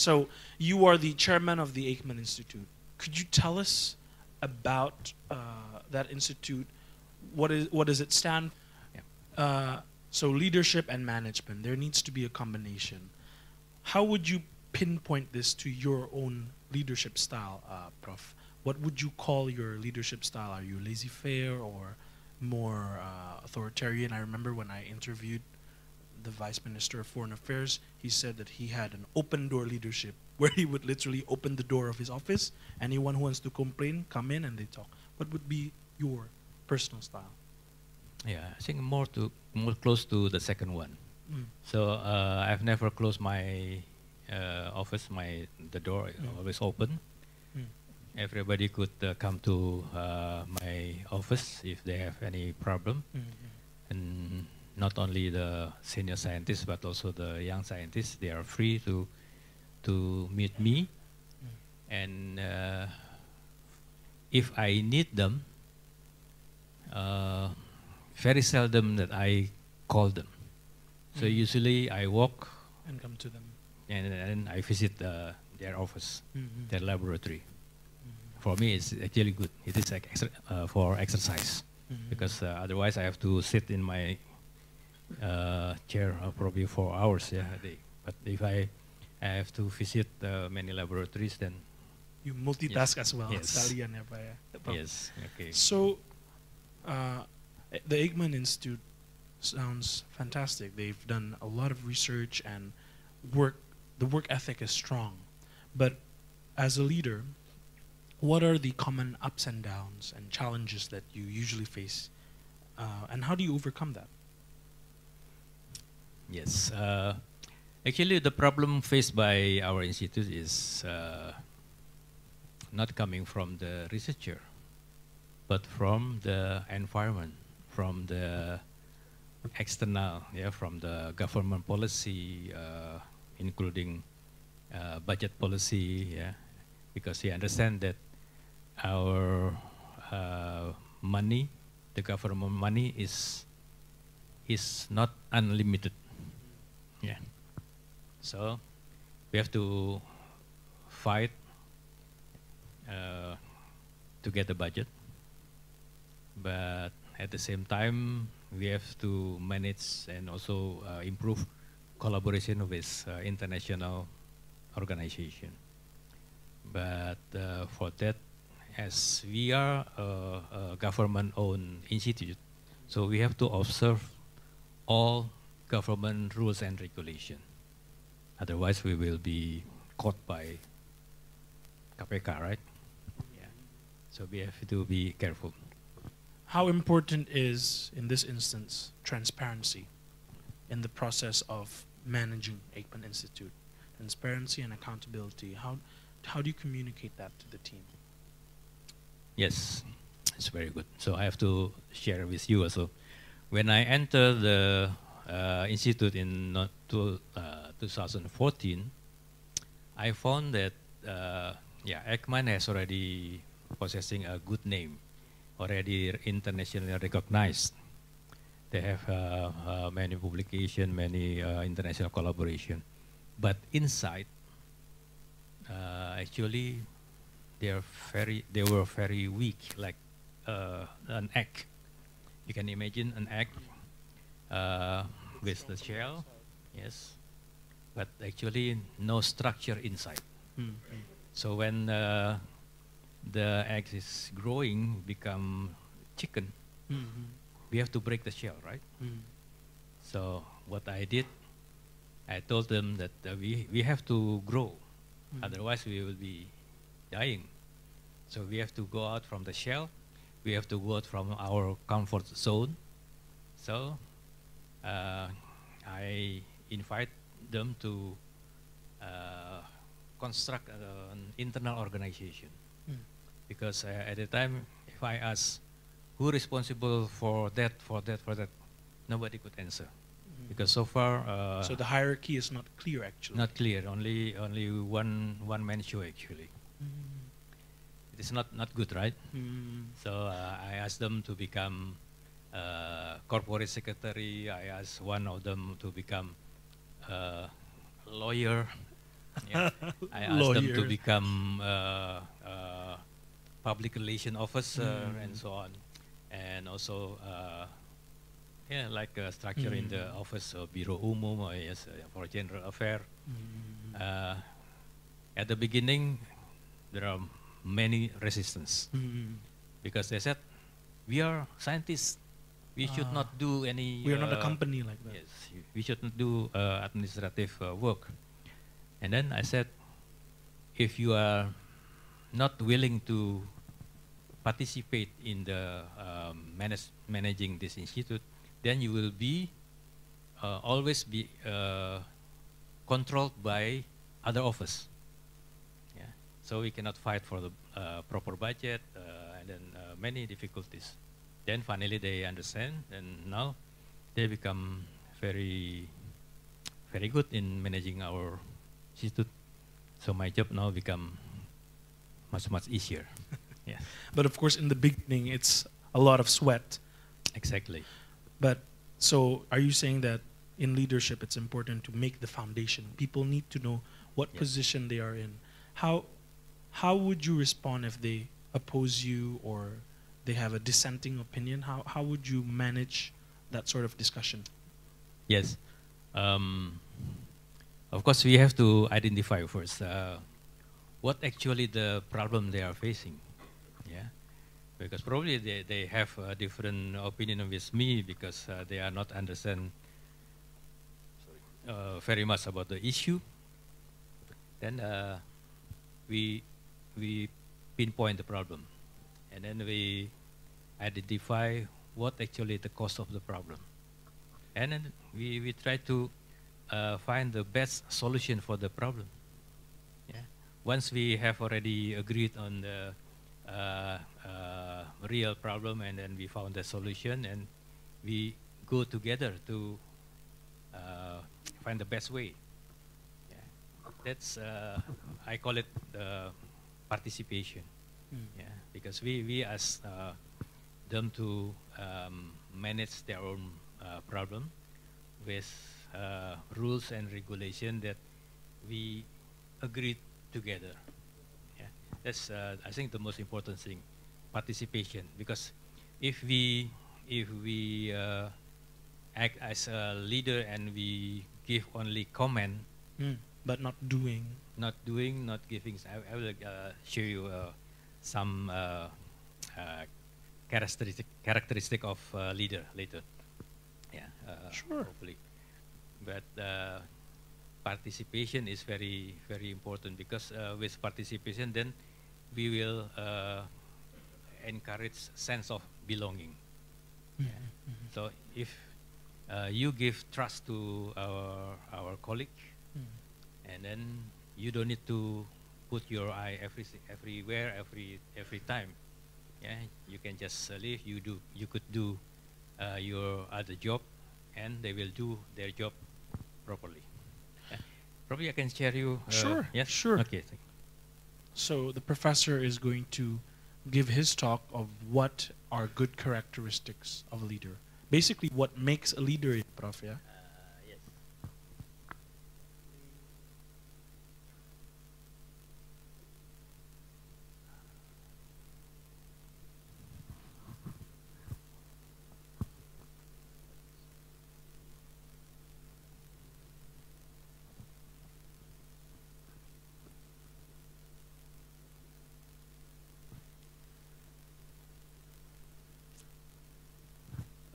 So you are the chairman of the Aikman Institute. Could you tell us about that institute? What does it stand? Yeah. So leadership and management. There needs to be a combination. How would you pinpoint this to your own leadership style, Prof? What would you call your leadership style? Are you laissez-faire or more authoritarian? I remember when I interviewed the Vice Minister of Foreign Affairs, he said that he had an open door leadership where he would literally open the door of his office. Anyone who wants to complain, come in and they talk. What would be your personal style? Yeah, I think more close to the second one. So I've never closed my office. The door is always open. Everybody could come to my office if they have any problem, and not only the senior scientists but also the young scientists. They are free to meet me, and if I need them, very seldom that I call them. So usually I walk and come to them, and I visit their office, their laboratory. For me, it's actually good. It is like for exercise, because otherwise I have to sit in my chair probably 4 hours a day. But if I have to visit many laboratories, then you multitask as well. Yes. Yes. Okay. So the Aikman Institute sounds fantastic. They've done a lot of research and work. The work ethic is strong. But as a leader, what are the common ups and downs and challenges that you usually face? And how do you overcome that? Yes. Actually, the problem faced by our institute is not coming from the researcher, but from the environment, from the external, from the government policy, including budget policy, because we understand that our money, the government money, is not unlimited. Yeah. So we have to fight to get the budget, but at the same time we have to manage and also improve collaboration with international organization. But for that, as we are a government-owned institute, so we have to observe all government rules and regulation. Otherwise, we will be caught by KPK, right? Yeah. So we have to be careful. How important is, in this instance, transparency in the process of managing Aikman Institute? Transparency and accountability. How do you communicate that to the team? Yes, it's very good. So I have to share with you also. When I entered the institute in 2014, I found that Aikman has already possessing a good name, already internationally recognized. They have many publications, many international collaboration, but inside, actually, they were very weak, like an egg. You can imagine an egg with the shell, yes, but actually no structure inside. So when the egg is growing, become chicken, we have to break the shell, right? So what I did, I told them that we have to grow, otherwise we will be dying. So we have to go out from the shell, we have to go out from our comfort zone. So I invite them to construct an internal organization. Because at the time, if I ask who responsible for that, nobody could answer. Because so far, so the hierarchy is not clear, actually. Not clear. Only one man show, actually. It is not good, right? So I asked them to become corporate secretary. I asked one of them to become lawyer. Yeah. I asked them to become public relation officer and so on, and also yeah, like a structure in the office of Biro Umum or yes, for general affair. At the beginning, there are many resistance because they said we are scientists. We should not do any. We are not a company like that. Yes, we shouldn't do administrative work. And then I said, if you are not willing to participate in the managing this institute, then you will be always be controlled by other office. Yeah, so we cannot fight for the proper budget and then many difficulties. Then finally they understand, and now they become very, very good in managing our institute. So my job now become much easier. Yeah. But of course, in the beginning, it's a lot of sweat. Exactly. But so, are you saying that in leadership, it's important to make the foundation? People need to know what position they are in. How would you respond if they oppose you or they have a dissenting opinion? How would you manage that sort of discussion? Yes. Of course, we have to identify first what actually the problem they are facing. Yeah, because probably they have a different opinion with me because they are not understand very much about the issue. Then we pinpoint the problem, and then we identify what actually the cause of the problem, and then we try to find the best solution for the problem. Yeah. Once we have already agreed on the real problem, and then we found the solution, and we go together to find the best way. Yeah. That's I call it participation. Yeah, because we ask them to manage their own problem with rules and regulation that we agreed together. Yeah, that's I think the most important thing, participation. Because if we act as a leader and we give only comment, but not doing, not giving. I will show you some characteristic of leader later. Yeah, sure. Hopefully. But participation is very, very important because with participation, then we will encourage sense of belonging. Yeah. So if you give trust to our colleague, and then you don't need to put your eye everywhere, every time. Yeah, you can just leave. You could do your other job, and they will do their job properly. Yeah. Probably I can share you. Sure. Yes. Sure. Okay. Thank you. So the professor is going to give his talk of what are good characteristics of a leader. Basically, what makes a leader, Prof. Yeah. Yes.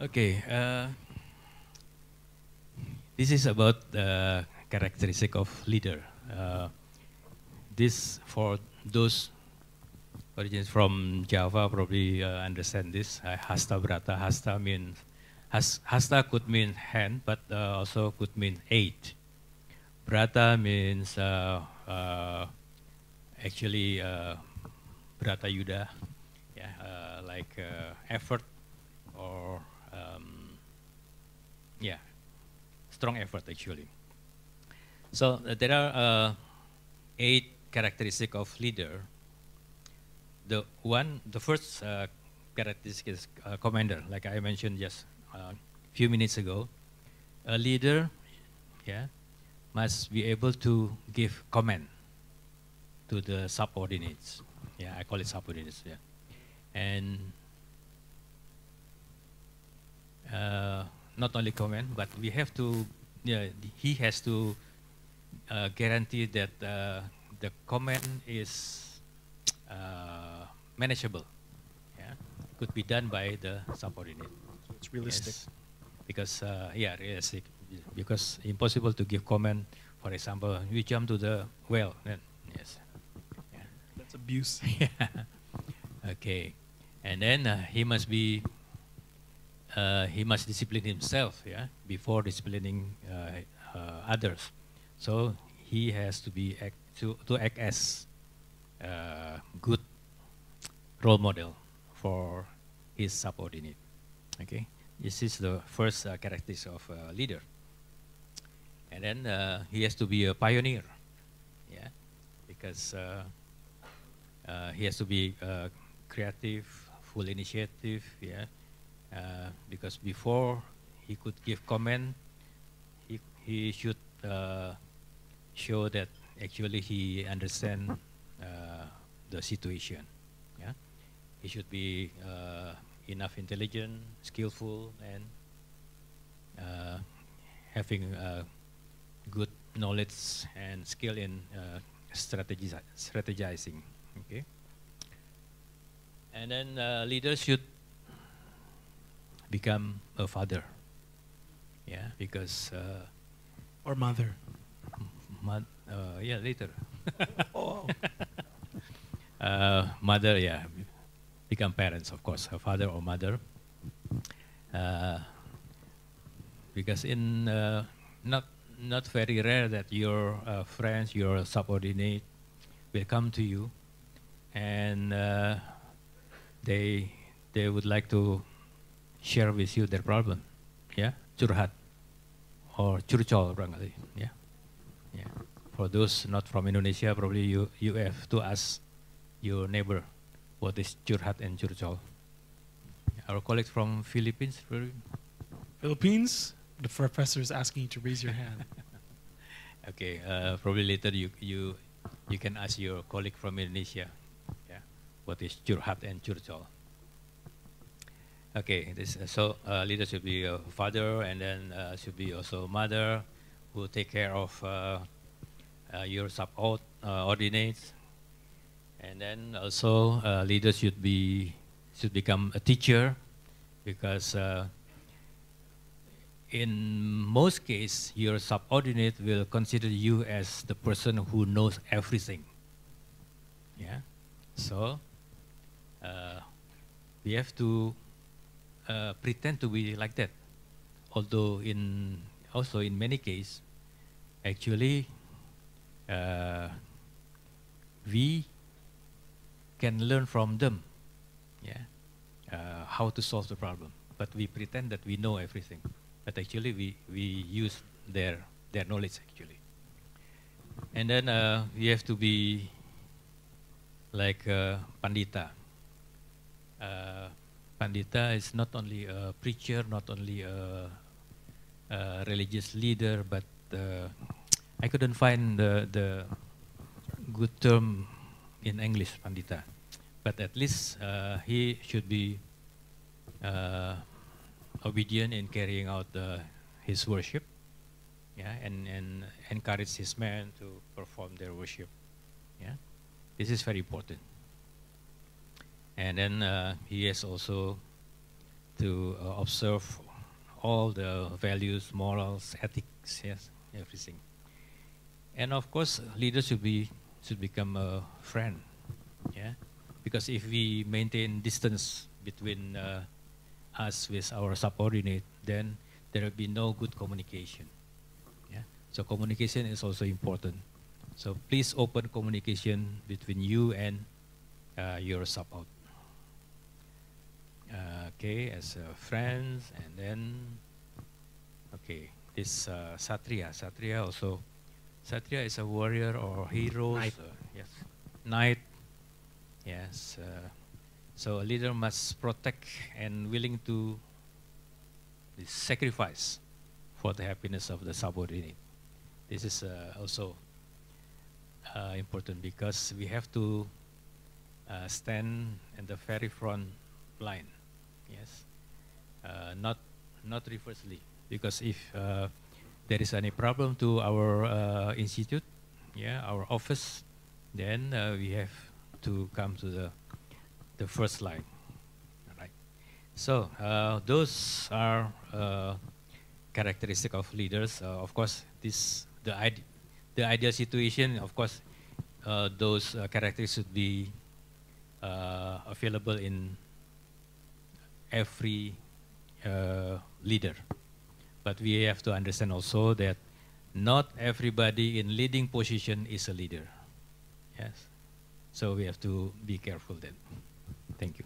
Okay, this is about the characteristic of leader. This for those origins from Java probably understand this. Hasta brata. Hasta could mean hand, but also could mean aid. Brata means actually brata yuda, yeah, like effort or yeah, strong effort actually. So there are 8 characteristics of leader. The first characteristic is commander, like I mentioned just a few minutes ago. A leader, yeah, must be able to give comment to the subordinates. Yeah, I call it subordinates. Yeah, and not only comment, but we have to. Yeah, he has to guarantee that the comment is manageable. Yeah, could be done by the subordinate. So it's realistic. Yes, because yeah, realistic. Because impossible to give comment. For example, you jump to the well. Then, yes. Yeah. That's abuse. Yeah. Okay, and then he must discipline himself, yeah, before disciplining others. So he has to be to act as good role model for his subordinate. Okay, this is the first characteristic of a leader. And then he has to be a pioneer, yeah, because he has to be creative, full initiative, yeah. Because before he could give comment, he should show that actually he understand the situation. Yeah, he should be enough intelligent, skillful, and having good knowledge and skill in strategizing. Okay, and then leaders should become a father. Yeah, because Or mother. yeah, later. Oh. Mother, yeah, become parents, of course, a father or mother. Because in not very rare that your friends, your subordinate, will come to you, and they would like to share with you their problem, yeah, curhat or curcol, barangkali, yeah, yeah. For those not from Indonesia, probably you have to ask your neighbor what is curhat and curcol. Our colleagues from Philippines, Philippines, the professor is asking you to raise your hand. okay, probably later you can ask your colleague from Indonesia, yeah, what is curhat and curcol. Okay, this so leader should be a father, and then should be also mother who take care of your subordinates, and then also leader should become a teacher, because in most cases your subordinate will consider you as the person who knows everything. Yeah, so we have to pretend to be like that. Although also in many cases, actually, we can learn from them, yeah, how to solve the problem. But we pretend that we know everything. But actually, we use their knowledge actually. And then we have to be like pandita. Pandita is not only a preacher, not only a religious leader, but I couldn't find the good term in English, pandita. But at least he should be obedient in carrying out his worship, yeah, and encourage his men to perform their worship. Yeah, this is very important. And then he has also to observe all the values, morals, ethics, yes, everything. And of course, leaders should become a friend, yeah, because if we maintain distance between us with our subordinate, then there will be no good communication. Yeah, so communication is also important. So please open communication between you and your subordinate. Okay, as friends, and then okay, this Satria. Satria also. Satria is a warrior or hero. Knight. Yes, knight. Yes. So a leader must protect and willing to sacrifice for the happiness of the subordinate. This is also important because we have to stand in the very front line. Yes, not reversely, because if there is any problem to our institute, yeah, our office, then we have to come to the first line. All right. So those are characteristic of leaders. Of course, the ideal situation. Of course, those characteristics should be available in every leader. But we have to understand also that not everybody in leading position is a leader. Yes. So we have to be careful then. Thank you.